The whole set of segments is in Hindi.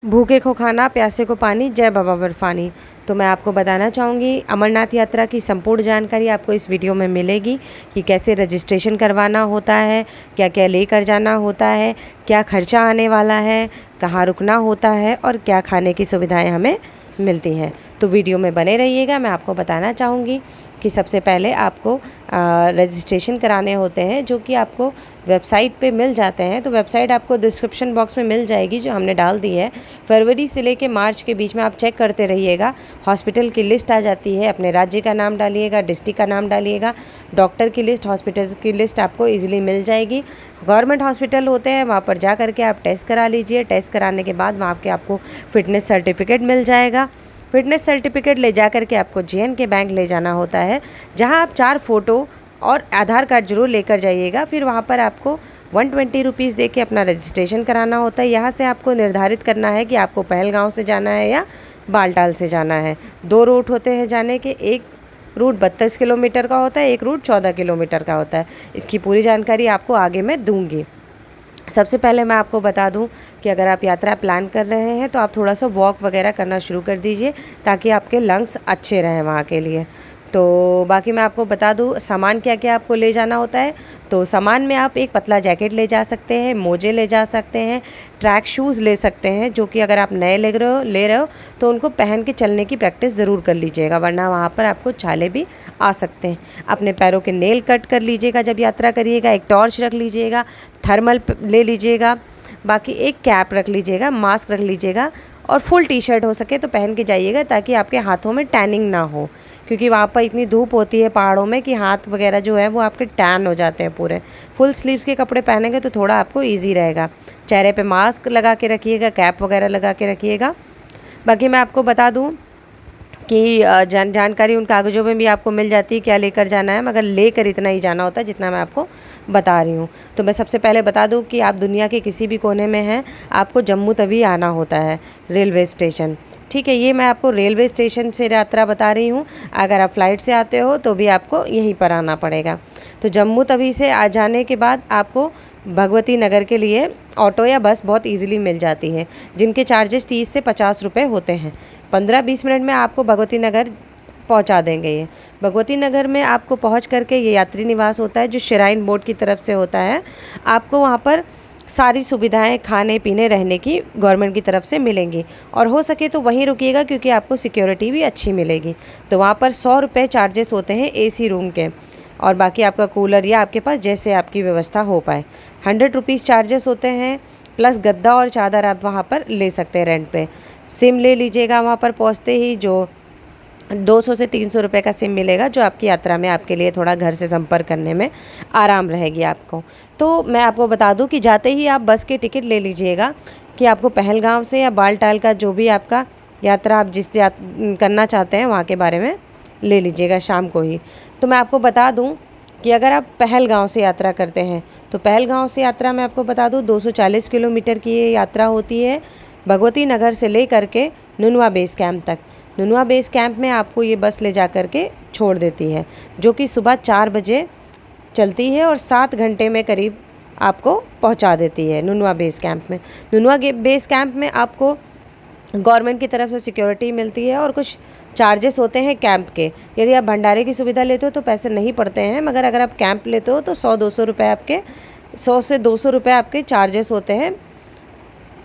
भूखे को खाना, प्यासे को पानी, जय बाबा बर्फानी। तो मैं आपको बताना चाहूँगी अमरनाथ यात्रा की संपूर्ण जानकारी आपको इस वीडियो में मिलेगी कि कैसे रजिस्ट्रेशन करवाना होता है, क्या क्या लेकर जाना होता है, क्या खर्चा आने वाला है, कहाँ रुकना होता है और क्या खाने की सुविधाएं हमें मिलती हैं। तो वीडियो में बने रहिएगा। मैं आपको बताना चाहूँगी कि सबसे पहले आपको रजिस्ट्रेशन कराने होते हैं, जो कि आपको वेबसाइट पे मिल जाते हैं। तो वेबसाइट आपको डिस्क्रिप्शन बॉक्स में मिल जाएगी, जो हमने डाल दी है। फरवरी से लेके मार्च के बीच में आप चेक करते रहिएगा। हॉस्पिटल की लिस्ट आ जाती है, अपने राज्य का नाम डालिएगा, डिस्ट्रिक्ट का नाम डालिएगा, डॉक्टर की लिस्ट, हॉस्पिटल की लिस्ट आपको ईजिली मिल जाएगी। गवर्नमेंट हॉस्पिटल होते हैं, वहाँ पर जा करके आप टेस्ट करा लीजिए। टेस्ट कराने के बाद वहाँ के आपको फिटनेस सर्टिफिकेट मिल जाएगा। फिटनेस सर्टिफिकेट ले जा करके आपको JNK बैंक ले जाना होता है, जहां आप 4 फ़ोटो और आधार कार्ड जरूर लेकर जाइएगा। फिर वहां पर आपको 120 रुपीज़ दे के अपना रजिस्ट्रेशन कराना होता है। यहाँ से आपको निर्धारित करना है कि आपको पहलगांव से जाना है या बालटाल से जाना है। 2 रूट होते हैं जाने के, एक रूट 32 किलोमीटर का होता है, एक रूट 14 किलोमीटर का होता है। इसकी पूरी जानकारी आपको आगे मैं दूँगी। सबसे पहले मैं आपको बता दूं कि अगर आप यात्रा प्लान कर रहे हैं तो आप थोड़ा सा वॉक वगैरह करना शुरू कर दीजिए, ताकि आपके लंग्स अच्छे रहें वहाँ के लिए। तो बाकी मैं आपको बता दूं सामान क्या क्या आपको ले जाना होता है। तो सामान में आप एक पतला जैकेट ले जा सकते हैं, मोजे ले जा सकते हैं, ट्रैक शूज़ ले सकते हैं, जो कि अगर आप नए ले रहे हो तो उनको पहन के चलने की प्रैक्टिस ज़रूर कर लीजिएगा, वरना वहाँ पर आपको छाले भी आ सकते हैं। अपने पैरों के नेल कट कर लीजिएगा जब यात्रा करिएगा। एक टॉर्च रख लीजिएगा, थर्मल ले लीजिएगा, बाकी एक कैप रख लीजिएगा, मास्क रख लीजिएगा और फुल टी-शर्ट हो सके तो पहन के जाइएगा, ताकि आपके हाथों में टैनिंग ना हो, क्योंकि वहाँ पर इतनी धूप होती है पहाड़ों में कि हाथ वगैरह जो है वो आपके टैन हो जाते हैं पूरे। फुल स्लीव्स के कपड़े पहनेंगे तो थोड़ा आपको ईजी रहेगा। चेहरे पे मास्क लगा के रखिएगा, कैप वगैरह लगा के रखिएगा। बाकी मैं आपको बता दूँ कि जानकारी उन कागज़ों में भी आपको मिल जाती है क्या लेकर जाना है, मगर लेकर इतना ही जाना होता है जितना मैं आपको बता रही हूँ। तो मैं सबसे पहले बता दूँ कि आप दुनिया के किसी भी कोने में हैं, आपको जम्मू तवी आना होता है, रेलवे स्टेशन। ठीक है, ये मैं आपको रेलवे स्टेशन से यात्रा बता रही हूँ। अगर आप फ़्लाइट से आते हो तो भी आपको यहीं पर आना पड़ेगा। तो जम्मू तवी से आ जाने के बाद आपको भगवती नगर के लिए ऑटो या बस बहुत इजीली मिल जाती है, जिनके चार्जेस 30 से 50 रुपये होते हैं। 15-20 मिनट में आपको भगवती नगर पहुंचा देंगे। ये भगवती नगर में आपको पहुंच करके ये यात्री निवास होता है, जो श्राइन बोर्ड की तरफ से होता है। आपको वहां पर सारी सुविधाएं खाने पीने रहने की गवर्नमेंट की तरफ से मिलेंगी, और हो सके तो वहीं रुकिएगा, क्योंकि आपको सिक्योरिटी भी अच्छी मिलेगी। तो वहाँ पर 100 रुपये चार्जेस होते हैं AC रूम के, और बाकी आपका कूलर या आपके पास जैसे आपकी व्यवस्था हो पाए। 100 रुपीज़ चार्जेस होते हैं, प्लस गद्दा और चादर आप वहाँ पर ले सकते हैं रेंट पे। सिम ले लीजिएगा वहाँ पर पहुँचते ही, जो 200 से 300 रुपये का सिम मिलेगा, जो आपकी यात्रा में आपके लिए थोड़ा घर से संपर्क करने में आराम रहेगी आपको। तो मैं आपको बता दूं कि जाते ही आप बस के टिकट ले लीजिएगा कि आपको पहलगाम से या बालटाल का जो भी आपका यात्रा आप करना चाहते हैं वहाँ के बारे में ले लीजिएगा शाम को ही। तो मैं आपको बता दूँ कि अगर आप पहलगाम से यात्रा करते हैं तो पहलगाम से यात्रा मैं आपको बता दूँ 240 किलोमीटर की ये यात्रा होती है, भगवती नगर से ले करके नुनवा बेस कैंप तक। नुनवा बेस कैंप में आपको ये बस ले जा कर के छोड़ देती है, जो कि सुबह 4 बजे चलती है और 7 घंटे में करीब आपको पहुंचा देती है नुनवा बेस कैंप में। नुनवा बेस कैंप में आपको गवर्नमेंट की तरफ से सिक्योरिटी मिलती है, और कुछ चार्जेस होते हैं कैंप के। यदि आप भंडारे की सुविधा लेते हो तो पैसे नहीं पड़ते हैं, मगर अगर आप कैंप लेते हो तो 100-200 रुपये आपके 100 से 200 रुपये आपके चार्जेस होते हैं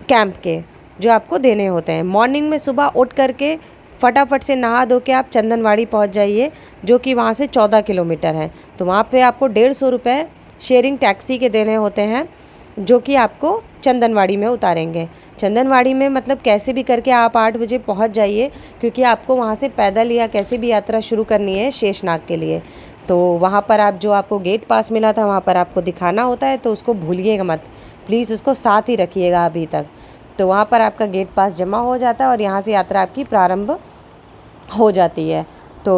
कैंप के, जो आपको देने होते हैं। मॉर्निंग में सुबह उठ करके फटाफट से नहा धो के आप चंदनवाड़ी पहुंच जाइए, जो कि वहां से 14 किलोमीटर है। तो वहां पे आपको 150 रुपये शेयरिंग टैक्सी के देने होते हैं, जो कि आपको चंदनवाड़ी में उतारेंगे। चंदनवाड़ी में मतलब कैसे भी करके आप 8 बजे पहुंच जाइए, क्योंकि आपको वहां से पैदल या कैसे भी यात्रा शुरू करनी है शेषनाग के लिए। तो वहाँ पर आप जो आपको गेट पास मिला था वहाँ पर आपको दिखाना होता है, तो उसको भूलिएगा मत, प्लीज़ उसको साथ ही रखिएगा अभी तक। तो वहाँ पर आपका गेट पास जमा हो जाता है और यहाँ से यात्रा आपकी प्रारंभ हो जाती है। तो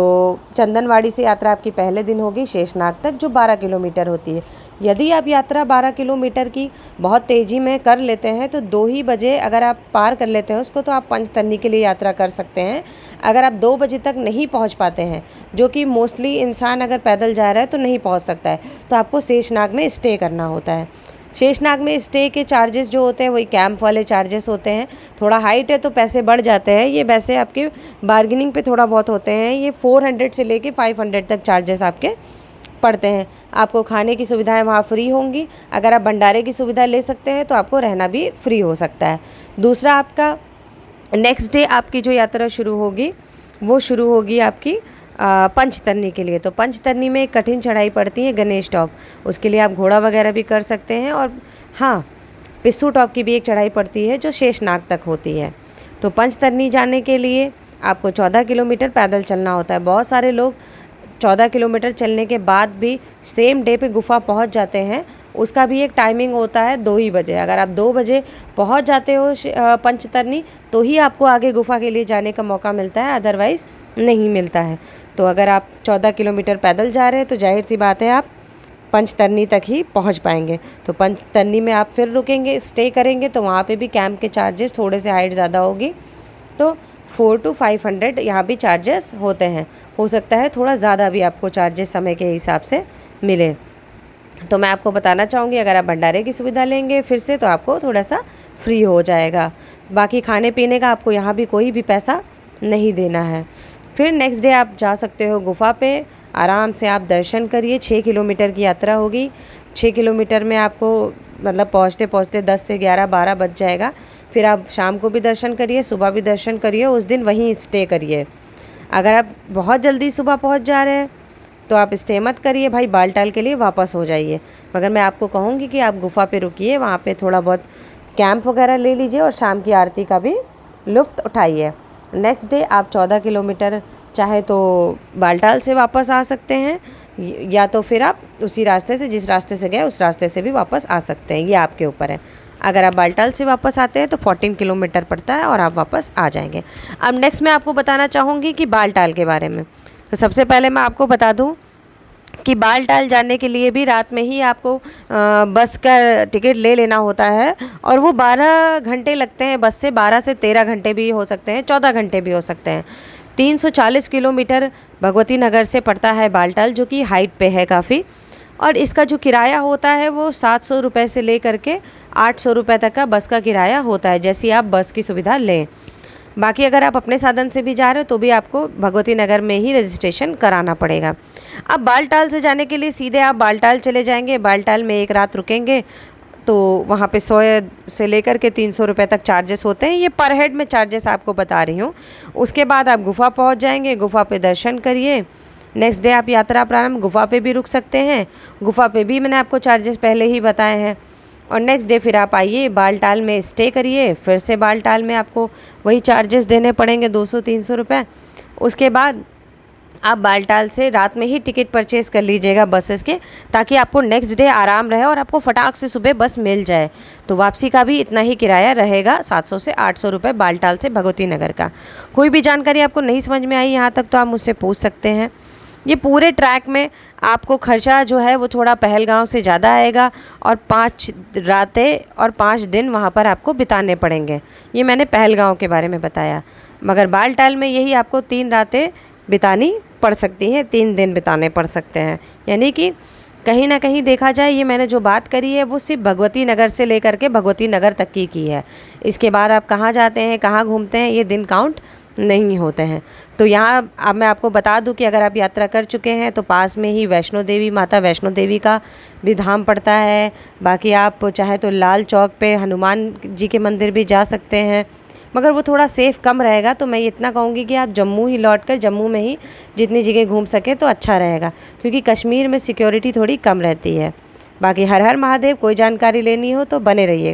चंदनवाड़ी से यात्रा आपकी पहले दिन होगी शेषनाग तक, जो 12 किलोमीटर होती है। यदि आप यात्रा 12 किलोमीटर की बहुत तेज़ी में कर लेते हैं तो 2 ही बजे अगर आप पार कर लेते हैं उसको, तो आप पंचतरनी के लिए यात्रा कर सकते हैं। अगर आप 2 बजे तक नहीं पहुंच पाते हैं, जो कि मोस्टली इंसान अगर पैदल जा रहा है तो नहीं पहुंच सकता है, तो आपको शेषनाग में स्टे करना होता है। शेषनाग में स्टे के चार्जेस जो होते हैं वही कैंप वाले चार्जेस होते हैं। थोड़ा हाइट है तो पैसे बढ़ जाते हैं, ये वैसे आपके बार्गेनिंग पे थोड़ा बहुत होते हैं। ये 400 से लेके 500 तक चार्जेस आपके पड़ते हैं। आपको खाने की सुविधाएं वहाँ फ्री होंगी। अगर आप भंडारे की सुविधा ले सकते हैं तो आपको रहना भी फ्री हो सकता है। दूसरा, आपका नेक्स्ट डे आपकी जो यात्रा शुरू होगी वो शुरू होगी आपकी पंचतरनी के लिए। तो पंचतरनी में एक कठिन चढ़ाई पड़ती है गणेश टॉप, उसके लिए आप घोड़ा वगैरह भी कर सकते हैं। और हाँ, पिस्सू टॉप की भी एक चढ़ाई पड़ती है जो शेषनाग तक होती है। तो पंचतरनी जाने के लिए आपको 14 किलोमीटर पैदल चलना होता है। बहुत सारे लोग 14 किलोमीटर चलने के बाद भी सेम डे पे गुफा पहुंच जाते हैं। उसका भी एक टाइमिंग होता है 2 ही बजे। अगर आप 2 बजे पहुंच जाते हो पंचतरनी तो ही आपको आगे गुफा के लिए जाने का मौका मिलता है, अदरवाइज़ नहीं मिलता है। तो अगर आप 14 किलोमीटर पैदल जा रहे हैं तो जाहिर सी बात है आप पंचतरनी तक ही पहुंच पाएंगे। तो पंचतरनी में आप फिर रुकेंगे, स्टे करेंगे, तो वहाँ पे भी कैंप के चार्जेस थोड़े से हाइट ज़्यादा होगी। तो 400 to 500 यहाँ भी चार्जेस होते हैं। हो सकता है थोड़ा ज़्यादा भी आपको चार्जेस समय के हिसाब से मिले। तो मैं आपको बताना चाहूँगी, अगर आप भंडारे की सुविधा लेंगे फिर से तो आपको थोड़ा सा फ्री हो जाएगा। बाकी खाने पीने का आपको यहाँ भी कोई भी पैसा नहीं देना है। फिर नेक्स्ट डे आप जा सकते हो गुफा पे, आराम से आप दर्शन करिए। 6 किलोमीटर की यात्रा होगी। 6 किलोमीटर में आपको मतलब पहुँचते पहुँचते 10 से 11-12 बज जाएगा। फिर आप शाम को भी दर्शन करिए, सुबह भी दर्शन करिए, उस दिन वहीं स्टे करिए। अगर आप बहुत जल्दी सुबह पहुँच जा रहे हैं तो आप स्टे मत करिए भाई, बालटाल के लिए वापस हो जाइए। मगर मैं आपको कहूँगी कि आप गुफा पे रुकिए, वहाँ पे थोड़ा बहुत कैंप वगैरह ले लीजिए और शाम की आरती का भी लुत्फ़ उठाइए। नेक्स्ट डे आप 14 किलोमीटर चाहे तो बालटाल से वापस आ सकते हैं, या तो फिर आप उसी रास्ते से, जिस रास्ते से गए उस रास्ते से भी वापस आ सकते हैं, ये आपके ऊपर है। अगर आप बालटाल से वापस आते हैं तो 14 किलोमीटर पड़ता है और आप वापस आ जाएंगे। अब नेक्स्ट मैं आपको बताना चाहूँगी कि बालटाल के बारे में। तो सबसे पहले मैं आपको बता दूं कि बालटाल जाने के लिए भी रात में ही आपको बस का टिकट ले लेना होता है, और वो 12 घंटे लगते हैं बस से। 12 से 13 घंटे भी हो सकते हैं, 14 घंटे भी हो सकते हैं। 340 किलोमीटर भगवती नगर से पड़ता है बालटाल, जो कि हाइट पे है काफ़ी। और इसका जो किराया होता है वो 700 रुपये से ले करके 800 रुपये तक का बस का किराया होता है, जैसी आप बस की सुविधा लें। बाकी अगर आप अपने साधन से भी जा रहे हो तो भी आपको भगवती नगर में ही रजिस्ट्रेशन कराना पड़ेगा। अब बालटाल से जाने के लिए सीधे आप बालटाल चले जाएंगे। बालटाल में एक रात रुकेंगे तो वहाँ पे 100 से लेकर के 300 रुपये तक चार्जेस होते हैं। ये पर हेड में चार्जेस आपको बता रही हूँ। उसके बाद आप गुफा पहुँच जाएंगे, गुफा पे दर्शन करिए। नेक्स्ट डे आप यात्रा प्रारंभ गुफा पे भी रुक सकते हैं। गुफा पे भी मैंने आपको चार्जेस पहले ही बताए हैं। और नेक्स्ट डे फिर आप आइए बालटाल में स्टे करिए। फिर से बालटाल में आपको वही चार्जेस देने पड़ेंगे 200-300 रुपये। उसके बाद आप बालटाल से रात में ही टिकट परचेज़ कर लीजिएगा बसेस के, ताकि आपको नेक्स्ट डे आराम रहे और आपको फटाक से सुबह बस मिल जाए। तो वापसी का भी इतना ही किराया रहेगा, 700 से 800 रुपये बालटाल से भगवती नगर का। कोई भी जानकारी आपको नहीं समझ में आई यहाँ तक तो आप मुझसे पूछ सकते हैं। ये पूरे ट्रैक में आपको खर्चा जो है वो थोड़ा पहलगांव से ज़्यादा आएगा, और 5 रातें और 5 दिन वहाँ पर आपको बिताने पड़ेंगे। ये मैंने पहलगांव के बारे में बताया। मगर बालटाल में यही आपको 3 रातें बितानी पड़ सकती हैं, 3 दिन बिताने पड़ सकते हैं। यानी कि कहीं ना कहीं देखा जाए, ये मैंने जो बात करी है वो सिर्फ भगवती नगर से लेकर के भगवती नगर तक की है। इसके बाद आप कहाँ जाते हैं, कहाँ घूमते हैं, ये दिन काउंट नहीं होते हैं। तो यहाँ अब मैं आपको बता दूं कि अगर आप यात्रा कर चुके हैं तो पास में ही वैष्णो देवी, माता वैष्णो देवी का भी धाम पड़ता है। बाकी आप चाहे तो लाल चौक पे हनुमान जी के मंदिर भी जा सकते हैं, मगर वो थोड़ा सेफ़ कम रहेगा। तो मैं इतना कहूँगी कि आप जम्मू ही लौट कर जम्मू में ही जितनी जगह घूम सके तो अच्छा रहेगा, क्योंकि कश्मीर में सिक्योरिटी थोड़ी कम रहती है। बाकी हर हर महादेव। कोई जानकारी लेनी हो तो बने रहिए।